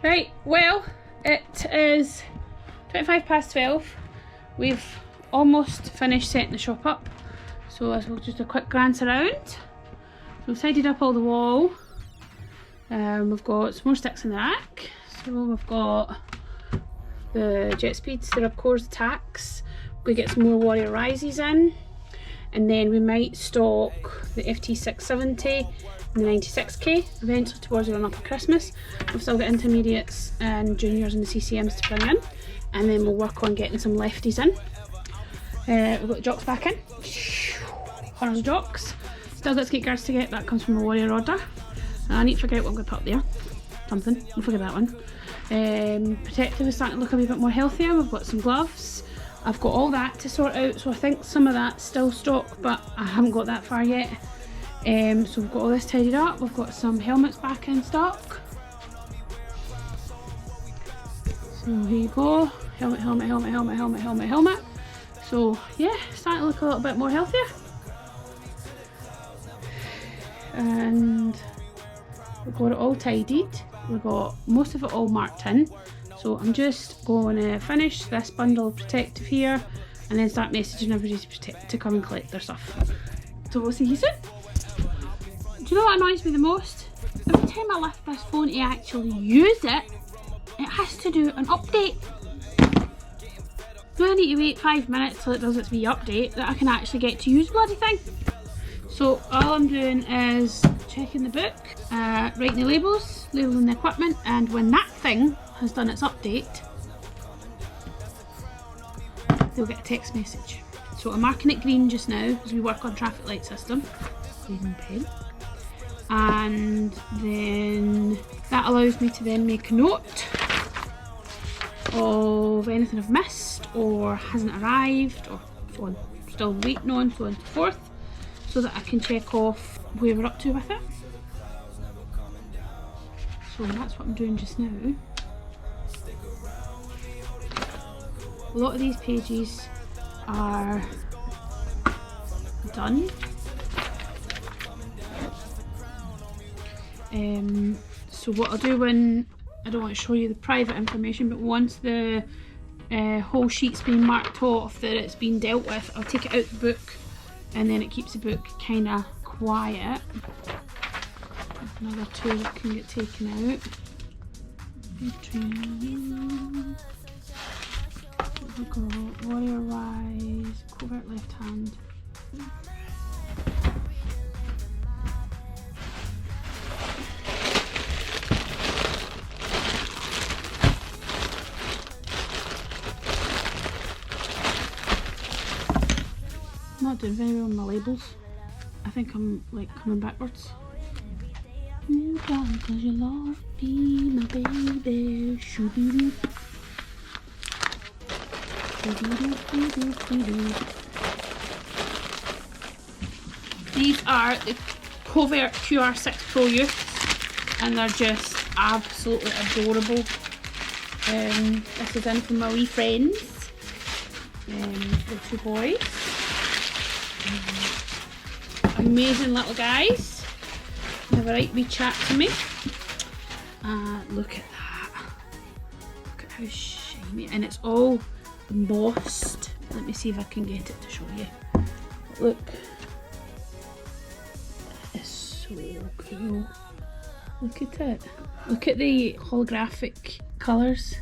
Right, well, it is 12:25. We've almost finished setting the shop up. So we'll just do a quick glance around. So we've tidied up all the wall. We've got some more sticks in the rack. So we've got the Jet Speeds, the Ribcores, the Tacks. We get some more Warrior Rises in. And then we might stock the FT670 and the 96k eventually towards the run up of Christmas. We've still got intermediates and juniors and the CCMs to bring in. And then we'll work on getting some lefties in. We've got the jocks back in. Hundreds of jocks. Still got skate guards to get, that comes from a Warrior order. I need to figure out what I'm going to put up there. Something, we'll figure that one. Protective is starting to look a wee bit more healthier. We've got some gloves. I've got all that to sort out, so I think some of that's still stock, but I haven't got that far yet. So we've got all this tidied up. We've got some helmets back in stock. So here you go. Helmet, helmet, helmet, helmet, helmet, helmet, helmet. So yeah, starting to look a little bit more healthier. And we've got it all tidied. We've got most of it all marked in. So I'm just going to finish this bundle of protective here and then start messaging everybody to come and collect their stuff. So we'll see you soon. Do you know what annoys me the most? Every time I lift this phone to actually use it, it has to do an update. Do I need to wait 5 minutes till it does its wee update that I can actually get to use the bloody thing? So all I'm doing is checking the book, writing the labels, labelling the equipment, and when that thing has done its update, they'll get a text message. So I'm marking it green just now as we work on traffic light system. Green pen. And then that allows me to then make a note of anything I've missed or hasn't arrived or so on, still waiting on, so on and so forth, so that I can check off where we're up to with it. So that's what I'm doing just now. A lot of these pages are done. So what I'll do when, I don't want to show you the private information, but once the whole sheet's been marked off that it's been dealt with, I'll take it out the book and then it keeps the book kind of quiet. Another two that can get taken out. We've got Warrior Rise, covert left hand. I'm not doing very well on my labels. I think I'm like coming backwards. You gone 'cause you love me, my baby. Shoo-doo-doo. These are the Covert QR6 Pro Youths and they're just absolutely adorable. This is in from my wee friends, the two boys. Amazing little guys. They have a right wee chat to me. Look at that. Look at how shiny, and it's all embossed. Let me see if I can get it to show you. Look, that is so cool. Look at it. Look at the holographic colours.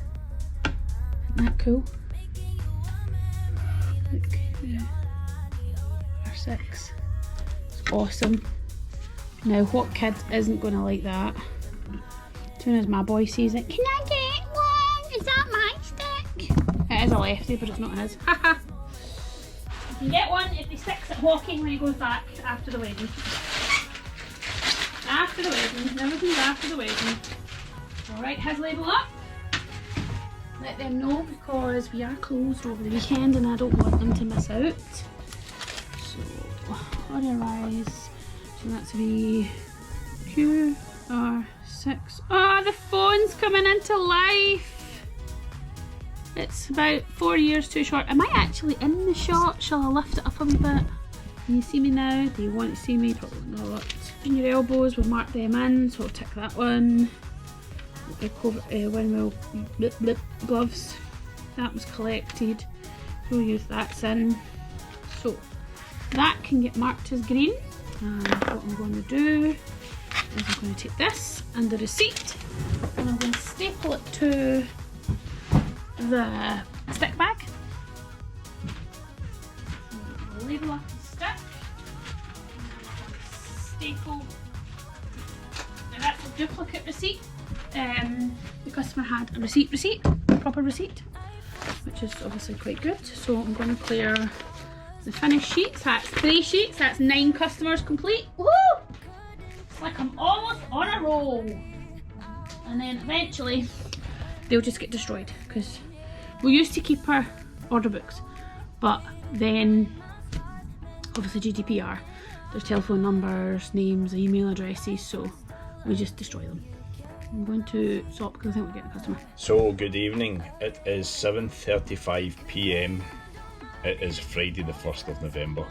Isn't that cool? Look, yeah. R6. It's awesome. Now, what kid isn't going to like that? As soon as my boy sees it, can I get one? Is that my stick? It is a lefty, but it's not his. Haha. You can get one if he sticks at walking when he goes back after the wedding. After the wedding. Everything's after the wedding. I'll write his label up. Let them know because we are closed over the weekend and I don't want them to miss out. So, Warrior Rise. So that's the QR6. Oh, the phone's coming into life. It's about 4 years too short. Am I actually in the shot? Shall I lift it up a wee bit? Can you see me now? Do you want to see me? Probably not. In your elbows, we'll mark them in, so I'll tick that one. windmill gloves. That was collected. We'll use that sin. So that can get marked as green. And what I'm going to do is I'm going to take this and the receipt and I'm going to staple it to the stick bag. So label up the stick. Staple. Now that's a duplicate receipt. The customer had a receipt, proper receipt, which is obviously quite good. So I'm going to clear the finished sheets. That's 3 sheets, that's 9 customers complete. Woo! It's like I'm almost on a roll. And then eventually they'll just get destroyed because we used to keep our order books, but then obviously GDPR, there's telephone numbers, names, email addresses, so we just destroy them. I'm going to stop because I think we're getting a customer. So good evening, it is 7:35 p.m. It is Friday the 1st of November.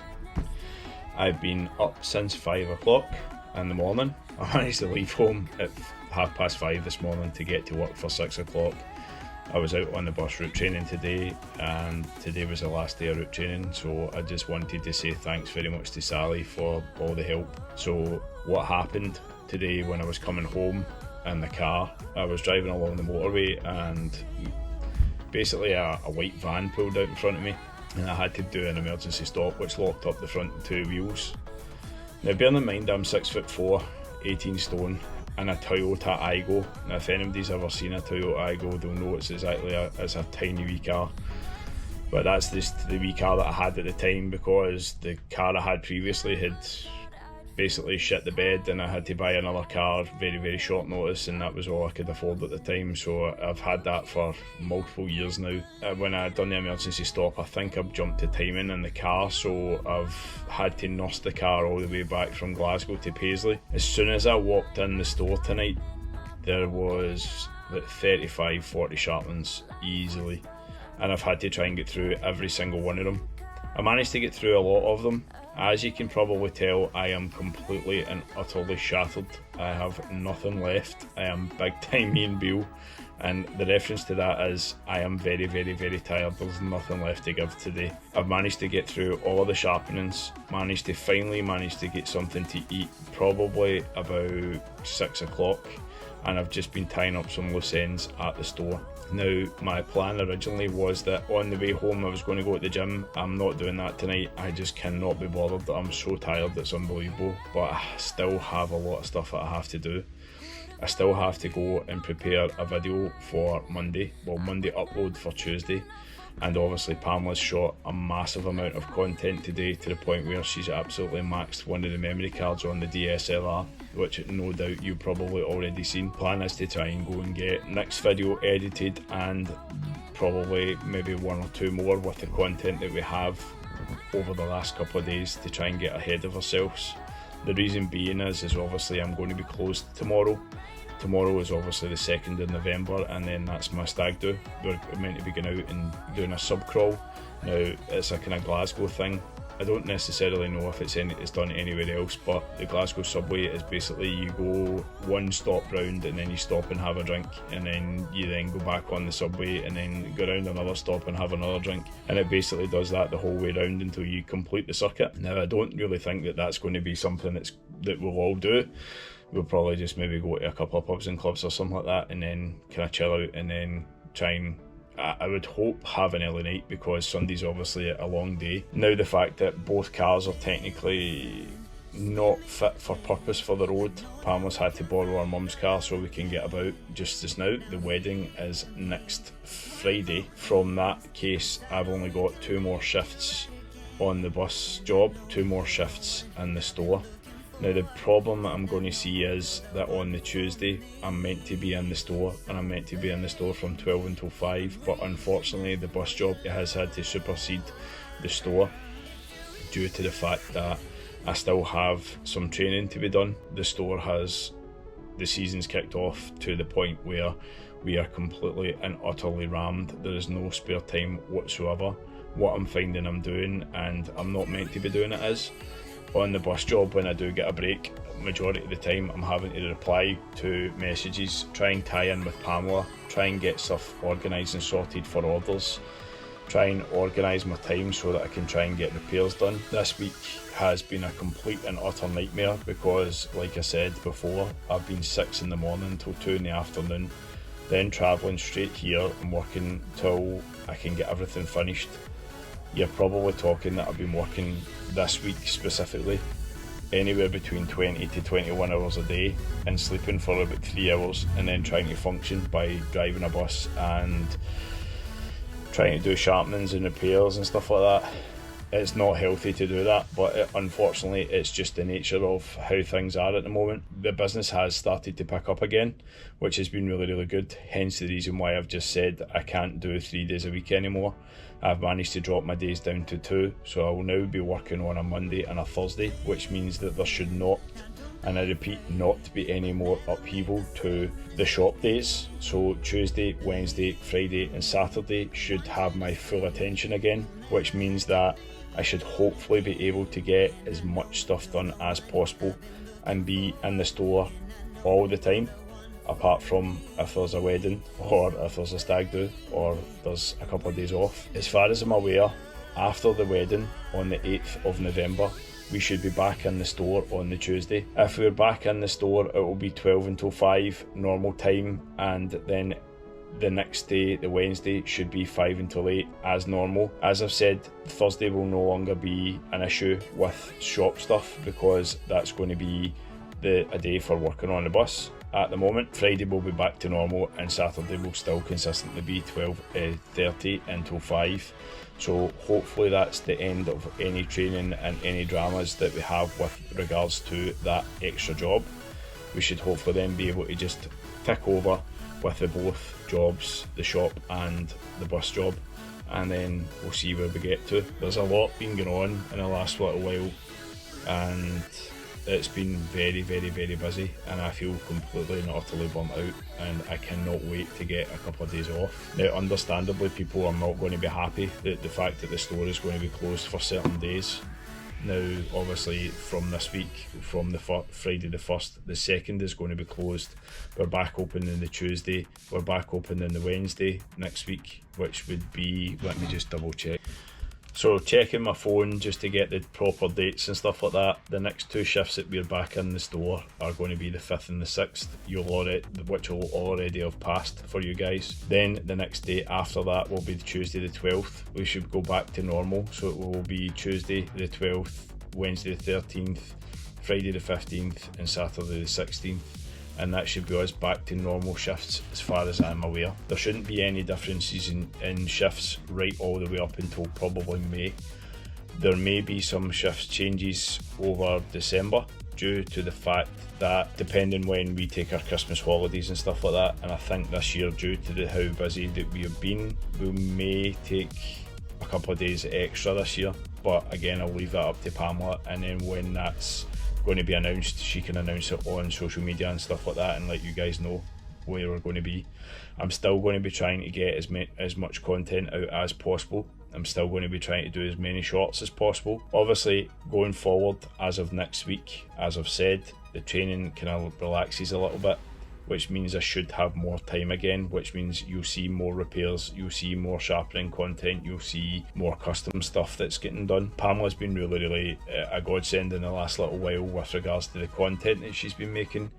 I've been up since 5 o'clock in the morning. I managed to leave home at 5:30 this morning to get to work for 6 o'clock. I was out on the bus route training today, and today was the last day of route training, so I just wanted to say thanks very much to Sally for all the help. So what happened today when I was coming home in the car, I was driving along the motorway and basically a white van pulled out in front of me and I had to do an emergency stop which locked up the front 2 wheels. Now bearing in mind I'm 6'4", 18 stone and a Toyota Aygo. Now if anybody's ever seen a Toyota Aygo they'll know it's exactly it's a tiny wee car. But that's just the wee car that I had at the time because the car I had previously had basically shit the bed and I had to buy another car very short notice, and that was all I could afford at the time. So I've had that for multiple years now. When I done the emergency stop, I think I've jumped the timing in the car, so I've had to nurse the car all the way back from Glasgow to Paisley. As soon as I walked in the store tonight, there was about 35-40 Sharpmans easily, and I've had to try and get through every single one of them. I managed to get through a lot of them. As you can probably tell, I am completely and utterly shattered. I have nothing left. I am big time me and Bill, and the reference to that is I am very tired. There's nothing left to give today. I've managed to get through all of the sharpenings, finally managed to get something to eat probably about 6 o'clock, and I've just been tying up some loose ends at the store. Now my plan originally was that on the way home I was going to go to the gym. I'm not doing that tonight. I just cannot be bothered. I'm so tired, it's unbelievable. But I still have a lot of stuff that I have to do. I still have to go and prepare a video for Monday. Well, Monday upload for Tuesday. And obviously Pamela's shot a massive amount of content today to the point where she's absolutely maxed one of the memory cards on the DSLR, which no doubt you've probably already seen. Plan is to try and go and get next video edited and probably maybe 1 or 2 more with the content that we have over the last couple of days to try and get ahead of ourselves. The reason being is obviously I'm going to be closed tomorrow. Tomorrow is obviously the 2nd of November, and then that's my stag do. We're meant to be going out and doing a sub crawl. Now it's a kind of Glasgow thing. I don't necessarily know if it's done anywhere else, but the Glasgow subway is basically you go one stop round and then you stop and have a drink, and then you then go back on the subway and then go round another stop and have another drink, and it basically does that the whole way round until you complete the circuit. Now I don't really think that that's going to be something that we'll all do. We'll probably just maybe go to a couple of pubs and clubs or something like that and then kind of chill out and then try and, I would hope, have an early night because Sunday's obviously a long day. Now the fact that both cars are technically not fit for purpose for the road, Pamela's had to borrow our mum's car so we can get about just as now. The wedding is next Friday. From that case, I've only got 2 more shifts on the bus job, 2 more shifts in the store. Now the problem that I'm going to see is that on the Tuesday I'm meant to be in the store, and I'm meant to be in the store from 12 until 5, but unfortunately the bus job has had to supersede the store due to the fact that I still have some training to be done. The store has, the season's kicked off to the point where we are completely and utterly rammed. There is no spare time whatsoever. What I'm finding I'm doing, and I'm not meant to be doing it, is on the bus job, when I do get a break, majority of the time I'm having to reply to messages, try and tie in with Pamela, try and get stuff organised and sorted for orders, try and organise my time so that I can try and get repairs done. This week has been a complete and utter nightmare because, like I said before, I've been 6 in the morning till 2 in the afternoon, then travelling straight here and working till I can get everything finished. You're probably talking that I've been working this week specifically anywhere between 20 to 21 hours a day and sleeping for about 3 hours, and then trying to function by driving a bus and trying to do sharpenings and repairs and stuff like that. It's not healthy to do that, but unfortunately it's just the nature of how things are at the moment. The business has started to pick up again, which has been really good, hence the reason why I've just said I can't do 3 days a week anymore. I've managed to drop my days down to 2, so I will now be working on a Monday and a Thursday, which means that there should not, and I repeat, not be any more upheaval to the shop days. So Tuesday, Wednesday, Friday and Saturday should have my full attention again, which means that I should hopefully be able to get as much stuff done as possible and be in the store all the time, apart from if there's a wedding or if there's a stag do or there's a couple of days off. As far as I'm aware, after the wedding on the 8th of November, we should be back in the store on the Tuesday. If we're back in the store, it will be 12 until 5 normal time, and then the next day, the Wednesday, should be 5 until 8 as normal. As I've said, Thursday will no longer be an issue with shop stuff because that's going to be a day for working on the bus. At the moment, Friday will be back to normal and Saturday will still consistently be 12:30 until 5. So hopefully that's the end of any training and any dramas that we have with regards to that extra job. We should hopefully then be able to just tick over with the both jobs, the shop and the bus job, and then we'll see where we get to. There's a lot been going on in the last little while and it's been very busy, and I feel completely and utterly burnt out, and I cannot wait to get a couple of days off. Now, understandably, people are not going to be happy that the fact that the store is going to be closed for certain days. Now, obviously, from this week, from the Friday the 1st, the 2nd is going to be closed. We're back open on the Tuesday, we're back open on the Wednesday next week, which would be, let me just double check. So checking my phone just to get the proper dates and stuff like that. The next 2 shifts that we're back in the store are going to be the 5th and the 6th, which will already have passed for you guys. Then the next day after that will be Tuesday the 12th. We should go back to normal, so it will be Tuesday the 12th, Wednesday the 13th, Friday the 15th and Saturday the 16th. And that should be us back to normal shifts as far as I'm aware. There shouldn't be any differences in shifts right all the way up until probably May. There may be some shifts changes over December due to the fact that depending when we take our Christmas holidays and stuff like that, and I think this year due to how busy that we have been, we may take a couple of days extra this year, but again I'll leave that up to Pamela, and then when that's going to be announced, she can announce it on social media and stuff like that and let you guys know where we're going to be. I'm still going to be trying to get as much content out as possible. I'm still going to be trying to do as many shorts as possible. Obviously, going forward, as of next week, as I've said, the training kind of relaxes a little bit, which means I should have more time again, which means you'll see more repairs, you'll see more sharpening content, you'll see more custom stuff that's getting done. Pamela's been really a godsend in the last little while with regards to the content that she's been making.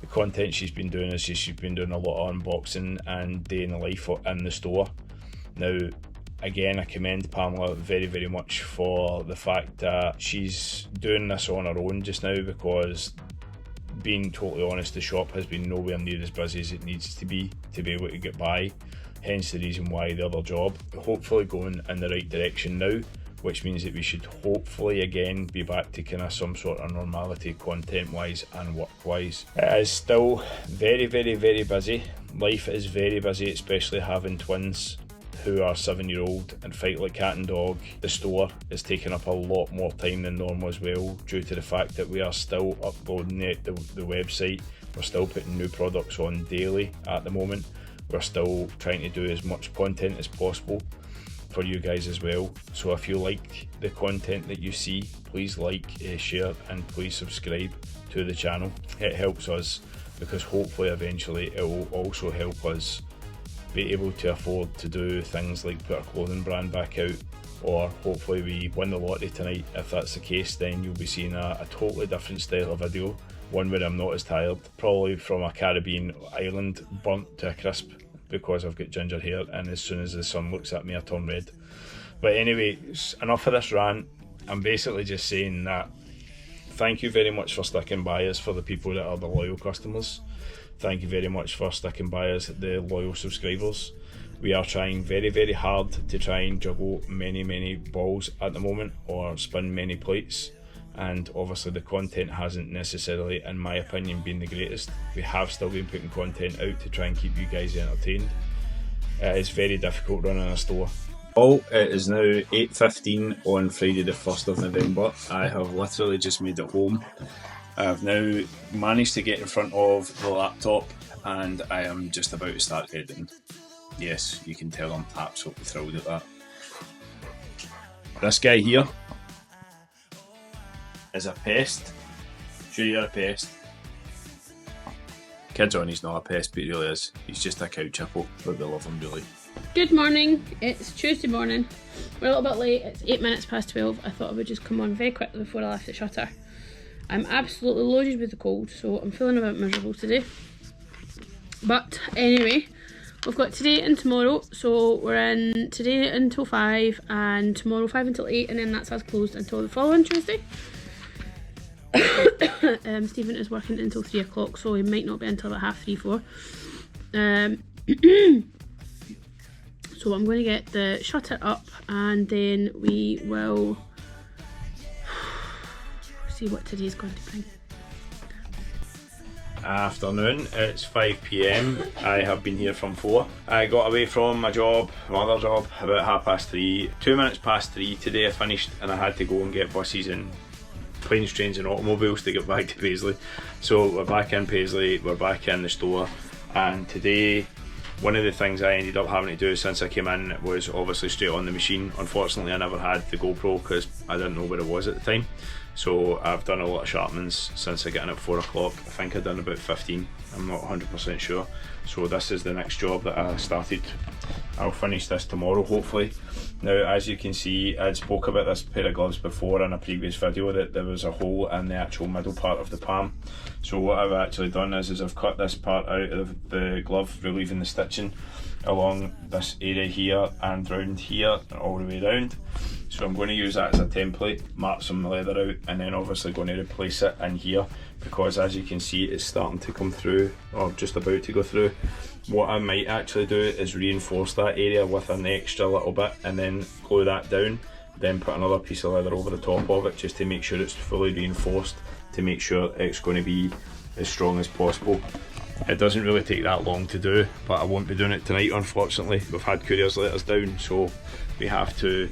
The content she's been doing is she's been doing a lot of unboxing and day in the life in the store. Now, again, I commend Pamela very much for the fact that she's doing this on her own just now, because being totally honest, the shop has been nowhere near as busy as it needs to be able to get by, hence the reason why the other job. Hopefully going in the right direction now, which means that we should hopefully again be back to kind of some sort of normality content wise and work wise. It is still very busy. Life is very busy, especially having twins who are 7-year-old and fight like cat and dog. The store is taking up a lot more time than normal as well, due to the fact that we are still uploading the website. We're still putting new products on daily at the moment. We're still trying to do as much content as possible. for you guys as well. So if you like the content that you see, please like, share, and please subscribe to the channel. It helps us, because hopefully eventually it will also help us be able to afford to do things like put our clothing brand back out, or hopefully we win the lottery tonight. If that's the case, then you'll be seeing a totally different style of video, one where I'm not as tired, probably from a Caribbean island burnt to a crisp, because I've got ginger hair and as soon as the sun looks at me I turn red. But anyway, enough of this rant. I'm basically just saying that thank you very much for sticking by us, for the people that are the loyal customers. Thank you very much for sticking by us, the loyal subscribers. We are trying very, very hard to try and juggle many balls at the moment, or spin many plates, and obviously the content hasn't necessarily, in my opinion, been the greatest. We have still been putting content out to try and keep you guys entertained. It's very difficult running a store. It is now 8:15 on Friday the 1st of November. I have literally just made it home. I've now managed to get in front of the laptop and I am just about to start editing. Yes, you can tell I'm absolutely thrilled at that. This guy here is a pest. Sure you're a pest? Kids on, he's not a pest, but he really is. He's just a couch apple, but we love him really. Good morning, it's Tuesday morning. We're a little bit late, it's 8 minutes past 12. I thought I would just come on very quickly before I left the shutter. I'm absolutely loaded with the cold, so I'm feeling a bit miserable today. But anyway, we've got today and tomorrow, so we're in today until 5 and tomorrow 5 until 8, and then that's us closed until the following Tuesday. Stephen is working until 3 o'clock, so he might not be until about 3:30, 4. So I'm going to get the shutter up and then we will see what today's going to bring. Afternoon, it's 5 PM. I have been here from 4. I got away from my job, my other job, about 3:30. 2 minutes past 3 today I finished, and I had to go and get buses and planes, trains and automobiles to get back to Paisley. So we're back in Paisley, we're back in the store, and today one of the things I ended up having to do since I came in was obviously straight on the machine. Unfortunately I never had the GoPro because I didn't know where it was at the time. So I've done a lot of sharpenings since I got in at 4 o'clock. I think I've done about 15, I'm not 100% sure. So this is the next job that I started. I'll finish this tomorrow hopefully. Now as you can see, I spoke about this pair of gloves before in a previous video, that there was a hole in the actual middle part of the palm. So what I've actually done is I've cut this part out of the glove, relieving the stitching along this area here and round here and all the way around. So I'm going to use that as a template, mark some leather out, and then obviously going to replace it in here, because as you can see it's starting to come through, or just about to go through. What I might actually do is reinforce that area with an extra little bit and then glue that down, then put another piece of leather over the top of it just to make sure it's fully reinforced, to make sure it's going to be as strong as possible. It doesn't really take that long to do, but I won't be doing it tonight unfortunately. We've had couriers let us down, so we have to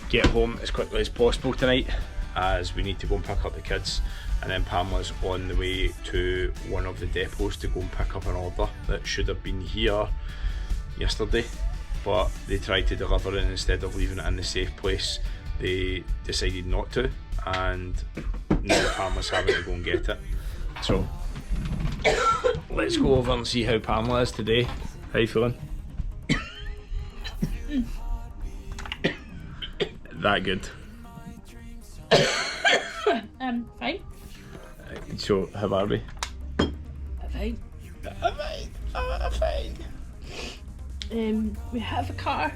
get home as quickly as possible tonight, as we need to go and pick up the kids, and then Pamela's on the way to one of the depots to go and pick up an order that should have been here yesterday, but they tried to deliver it, and instead of leaving it in the safe place they decided not to, and now Pamela's having to go and get it. So let's go over and see how Pamela is today. How you feeling? That good? Fine. So how are we? Fine. Fine. We have a car.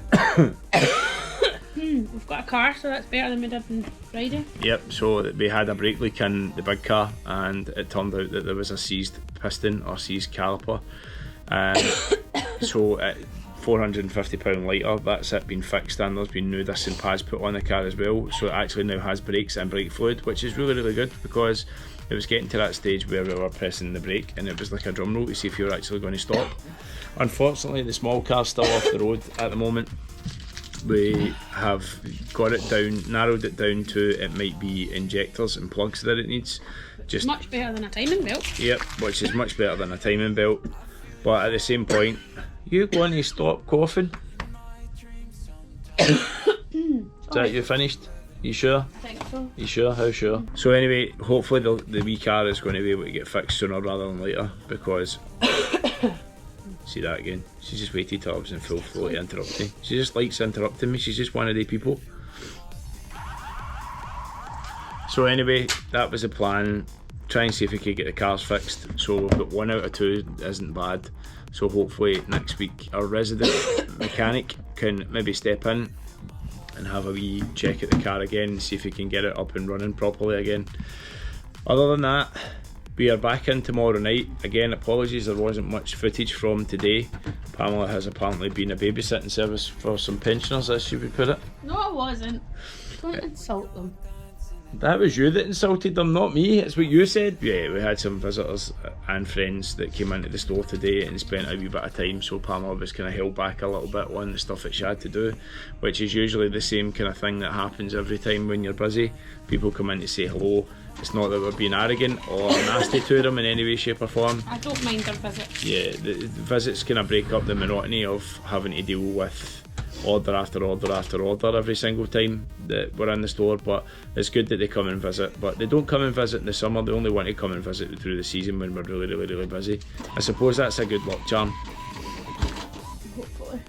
We've got a car, so that's better than we did on Friday. Yep, so we had a brake leak in the big car, and it turned out that there was a seized piston or seized caliper. So at £450 later, that's it been fixed, and there's been new disc and pads put on the car as well. So it actually now has brakes and brake fluid, which is really good, because it was getting to that stage where we were pressing the brake and it was like a drum roll to see if you were actually going to stop. Unfortunately the small car's still off the road at the moment. We have got it down, narrowed it down to it might be injectors and plugs that it needs. Just much better than a timing belt. Yep, which is much better than a timing belt. But at the same point, you going to stop coughing? Is that you finished? You sure? I think so. You sure? How sure? So anyway, hopefully the wee car is going to be able to get fixed sooner rather than later, because see that again. She just waited till I was in full flow to interrupt me. She just likes interrupting me. She's just one of the people. So anyway, that was the plan. Try and see if we could get the cars fixed. So we've got 1 out of 2 isn't bad. So hopefully next week our resident mechanic can maybe step in and have a wee check at the car again and see if we can get it up and running properly again. Other than that, we are back in tomorrow night. Again, apologies there wasn't much footage from today. Pamela has apparently been a babysitting service for some pensioners, as she would put it. No, it wasn't. Don't insult them. That was you that insulted them, not me. It's what you said. Yeah, we had some visitors and friends that came into the store today and spent a wee bit of time, so Pamela was kind of held back a little bit on the stuff that she had to do, which is usually the same kind of thing that happens every time when you're busy. People come in to say hello. It's not that we're being arrogant or nasty to them in any way, shape or form. I don't mind their visits. Yeah, the visits kind of break up the monotony of having to deal with order after order after order every single time that we're in the store, but it's good that they come and visit. But they don't come and visit in the summer, they only want to come and visit through the season when we're really busy. I suppose that's a good luck charm. Hopefully.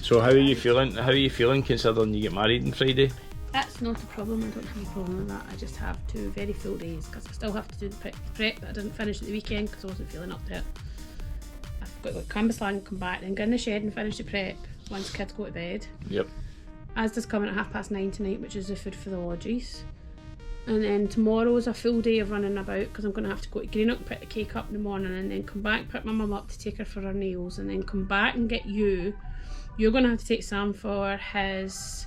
So how are you feeling? How are you feeling considering you get married on Friday? That's not a problem, I don't have a problem with that. I just have 2 very full days because I still have to do the prep that I didn't finish at the weekend because I wasn't feeling up to it. I've got to go to Cambuslang, come back, then go in the shed and finish the prep once kids go to bed. Yep. Asda's coming at 9:30 tonight, which is the food for the lodgies. And then tomorrow is a full day of running about because I'm going to have to go to Greenock, pick the cake up in the morning, and then come back, pick my mum up to take her for her nails, and then come back and get you. You're going to have to take Sam for his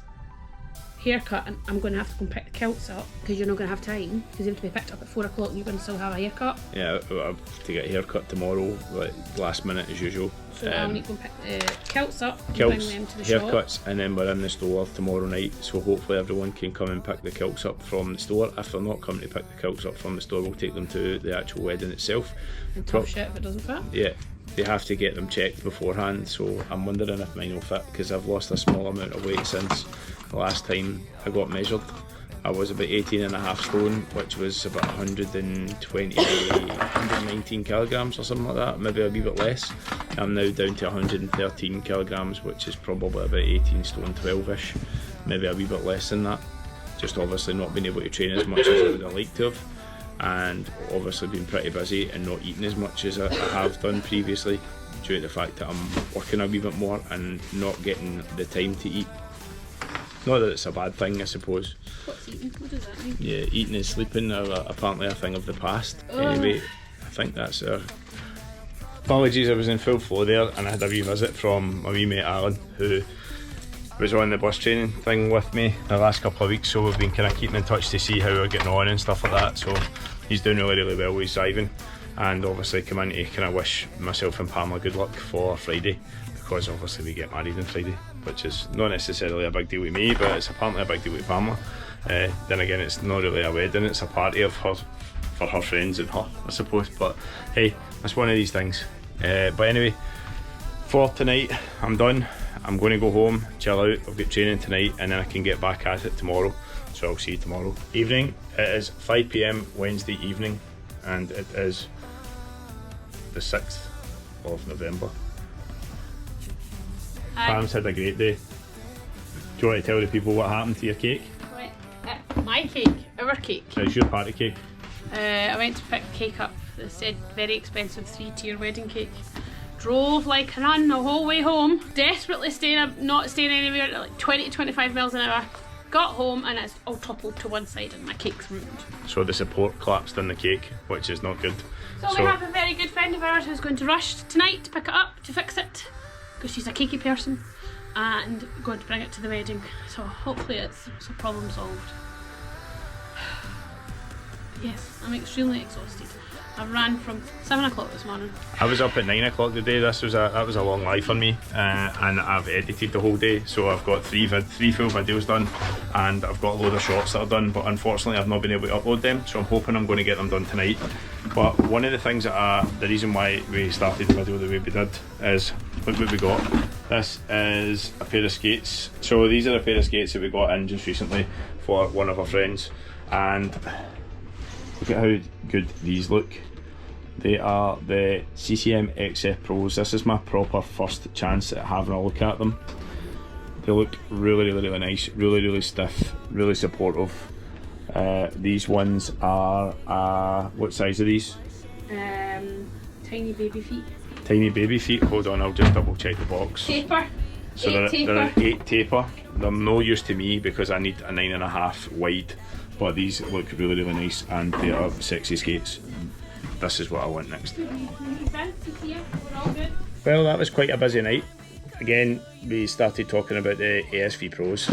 haircut, and I'm going to have to go and pick the kilts up because you're not going to have time because you have to be picked up at 4 o'clock and you're going to still have a haircut. Yeah, I have to get a haircut tomorrow, like last minute as usual. So I'll need to go and pick the kilts up and Kilts, bring them to the haircuts, shop. and then we're in the store tomorrow night, so hopefully everyone can come and pick the kilts up from the store. If they're not coming to pick the kilts up from the store, we'll take them to the actual wedding itself. And tough shit if it doesn't fit. Yeah, they have to get them checked beforehand, so I'm wondering if mine will fit because I've lost a small amount of weight since the last time I got measured. I was about 18.5 stone, which was about 119 kilograms or something like that, maybe a wee bit less. I'm now down to 113 kilograms, which is probably about 18 stone 12ish, maybe a wee bit less than that. Just obviously not being able to train as much as I would have liked to have, and obviously been pretty busy and not eating as much as I have done previously due to the fact that I'm working a wee bit more and not getting the time to eat. Not that it's a bad thing, I suppose. What's eating? What does that mean? Yeah, eating and sleeping are apparently a thing of the past. Anyway, I think that's our... Apologies, I was in full flow there and I had a wee visit from my wee mate Alan, who was on the bus training thing with me the last couple of weeks, so we've been kind of keeping in touch to see how we're getting on and stuff like that. So he's doing really well with his driving, and obviously come in to kind of wish myself and Pamela good luck for Friday, because obviously we get married on Friday, which is not necessarily a big deal with me, but it's apparently a big deal with Pamela. Then again, it's not really a wedding, it's a party of her, for her friends and her, I suppose, but hey, it's one of these things. But anyway, for tonight, I'm done. I'm going to go home, chill out, I've got training tonight, and then I can get back at it tomorrow, so I'll see you tomorrow evening. It is 5 PM Wednesday evening, and it is the 6th of November. Pam's had a great day. Do you want to tell the people what happened to your cake? My cake, our cake. It's your party cake. I went to pick the cake up. They said very expensive 3-tier wedding cake. Drove like a nun the whole way home. Desperately not staying anywhere at like 20 to 25 miles an hour. Got home and it's all toppled to one side and my cake's ruined. So the support collapsed in the cake, which is not good. So we have a very good friend of ours who's going to rush tonight to pick it up, to fix it, because she's a cakey person, and going to bring it to the wedding. So hopefully it's a problem solved. Yes, I'm extremely exhausted. I ran from 7 o'clock this morning. I was up at 9 o'clock today. That was a long life for me, and I've edited the whole day, so I've got three full videos done, and I've got a load of shots that are done, but unfortunately I've not been able to upload them, so I'm hoping I'm going to get them done tonight. But one of the things that the reason why we started the video the way we did is, look what we got. This is a pair of skates. So these are a pair of skates that we got in just recently for one of our friends, and look at how good these look. They are the CCM XF Pros. This is my proper first chance at having a look at them. They look really nice, really stiff, really supportive. These ones are, what size are these? Tiny baby feet. Tiny baby feet. Hold on, I'll just double check the box. Taper. So they're an 8 taper. They're no use to me because I need a 9.5 wide. But these look really nice, and they are sexy skates. This is what I want next. Well, that was quite a busy night. Again, we started talking about the ASV Pros.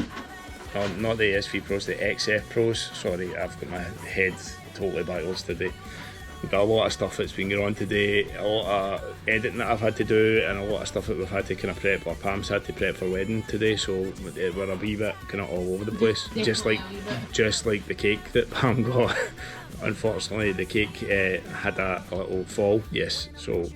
No, not the ASV Pros, the XF Pros. Sorry, I've got my head totally backwards today. We've got a lot of stuff that's been going on today, a lot of editing that I've had to do, and a lot of stuff that we've had to kind of prep, or Pam's had to prep for wedding today, so we're a wee bit kind of all over the place. Just like the cake that Pam got. Unfortunately, the cake had a little fall. Yes, so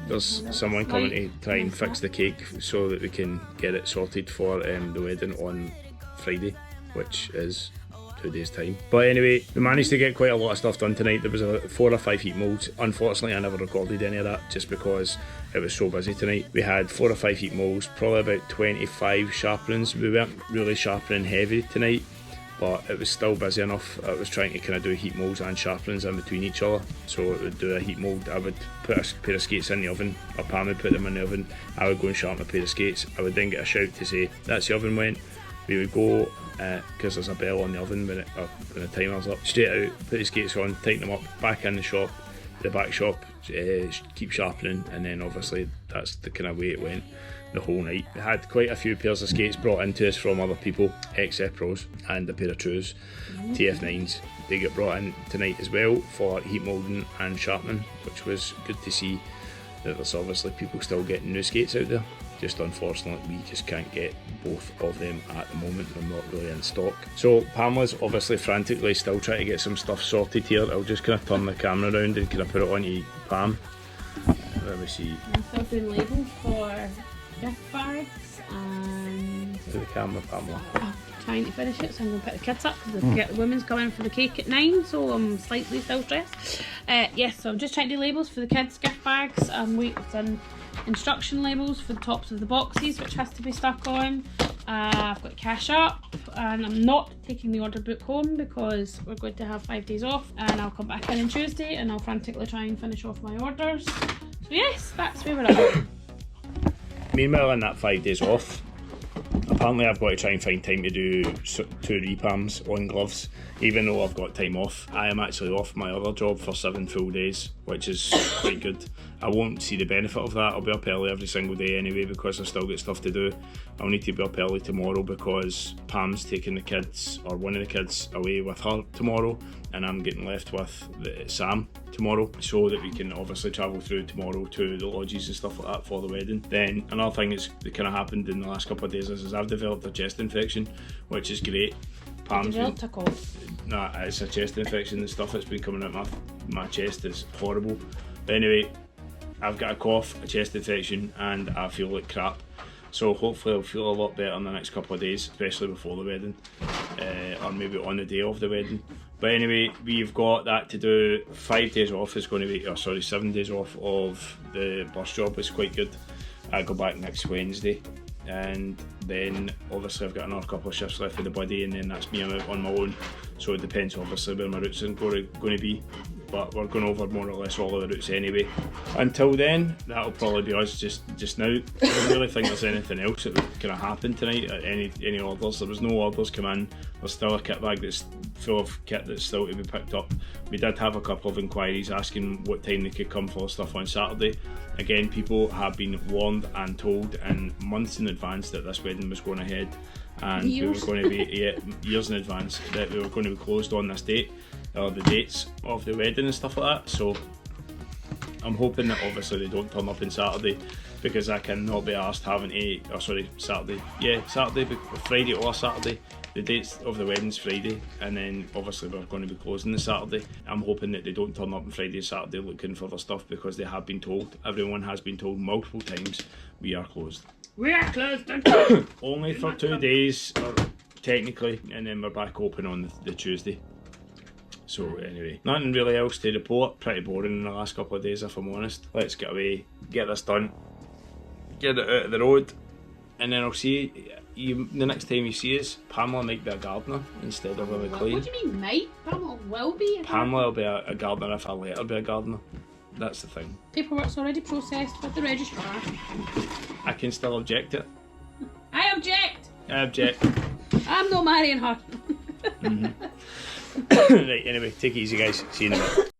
there's someone coming to try and fix the cake so that we can get it sorted for the wedding on Friday, which is 2 days time. But anyway, we managed to get quite a lot of stuff done tonight. There was 4 or 5 heat moulds. Unfortunately, I never recorded any of that just because it was so busy tonight. We had 4 or 5 heat moulds, probably about 25 sharpenings. We weren't really sharpening heavy tonight, but it was still busy enough. I was trying to kind of do heat moulds and sharpenings in between each other. So it would do a heat mould, I would put a pair of skates in the oven, or Pam would put them in the oven, I would go and sharpen a pair of skates. I would then get a shout to say, that's the oven went. We would go, because there's a bell on the oven when the timer's up, straight out, put the skates on, tighten them up, back in the shop, the back shop, keep sharpening, and then obviously that's the kind of way it went the whole night. We had quite a few pairs of skates brought into us from other people, XF Pros, and a pair of trues, TF9s. They get brought in tonight as well for heat moulding and sharpening, which was good to see that there's obviously people still getting new skates out there. Just unfortunately we just can't get both of them at the moment. They're not really in stock. So Pamela's obviously frantically still trying to get some stuff sorted here. I'll just kind of turn the camera around and kind of put it onto Pam. Let me see. I'm still doing labels for gift bags and... To the camera, Pamela. I'm trying to finish it, so I'm going to put the kids up because the women's coming for the cake at 9, so I'm slightly still stressed. Yes, so I'm just trying to do labels for the kids' gift bags. I'm waiting on instruction labels for the tops of the boxes, which has to be stuck on. I've got cash up, and I'm not taking the order book home because we're going to have 5 days off, and I'll come back in on Tuesday and I'll frantically try and finish off my orders. So yes, that's where we're at. Meanwhile, in that 5 days off, apparently I've got to try and find time to do 2 repams on gloves. Even though I've got time off, I am actually off my other job for 7 full days, which is quite good. I won't see the benefit of that. I'll be up early every single day anyway because I've still got stuff to do. I'll need to be up early tomorrow because Pam's taking the kids, or one of the kids, away with her tomorrow, and I'm getting left with Sam tomorrow, so that we can obviously travel through tomorrow to the lodges and stuff like that for the wedding. Then another thing that's kind of happened in the last couple of days is I've developed a chest infection, which is great. Pam's developed a cold. Nah, it's a chest infection. The stuff that's been coming out my chest is horrible. But anyway, I've got a cough, a chest infection, and I feel like crap. So hopefully I'll feel a lot better in the next couple of days, especially before the wedding, or maybe on the day of the wedding. But anyway, we've got that to do. 5 days off is going to be, 7 days off of the bus job is quite good. I go back next Wednesday, and then obviously I've got another couple of shifts left with the buddy, and then that's me out on my own. So it depends obviously where my routes are going to be. But we're going over more or less all of the routes anyway. Until then, that'll probably be us just now. I don't really think there's anything else that would kind of happen tonight. Any orders? There was no orders come in. There's still a kit bag that's full of kit that's still to be picked up. We did have a couple of inquiries asking what time they could come for stuff on Saturday. Again, people have been warned and told in months in advance that this wedding was going ahead, and we were going to be years in advance that we were going to be closed on this date, or the dates of the wedding and stuff like that. So I'm hoping that obviously they don't turn up on Saturday, because I cannot be arsed having to, or sorry, Saturday. Yeah, Saturday, Friday or Saturday. The dates of the wedding's Friday, and then obviously we're going to be closing the Saturday. I'm hoping that they don't turn up on Friday or Saturday looking for their stuff, because they have been told, everyone has been told multiple times, we are closed. We are closed. Only for 2 days, or technically, and then we're back open on the Tuesday. So anyway, nothing really else to report. Pretty boring in the last couple of days, if I'm honest. Let's get away, get this done, get it out of the road, and then I'll see you the next time you see us. Pamela might be a gardener instead of a McLean. What do you mean might? Pamela will be. Pamela will be a gardener if I let her be a gardener. That's the thing. Paperwork's already processed with the registrar. I can still object it. I object. I object. I'm not marrying her. Right, anyway, take it easy guys. See you in a bit.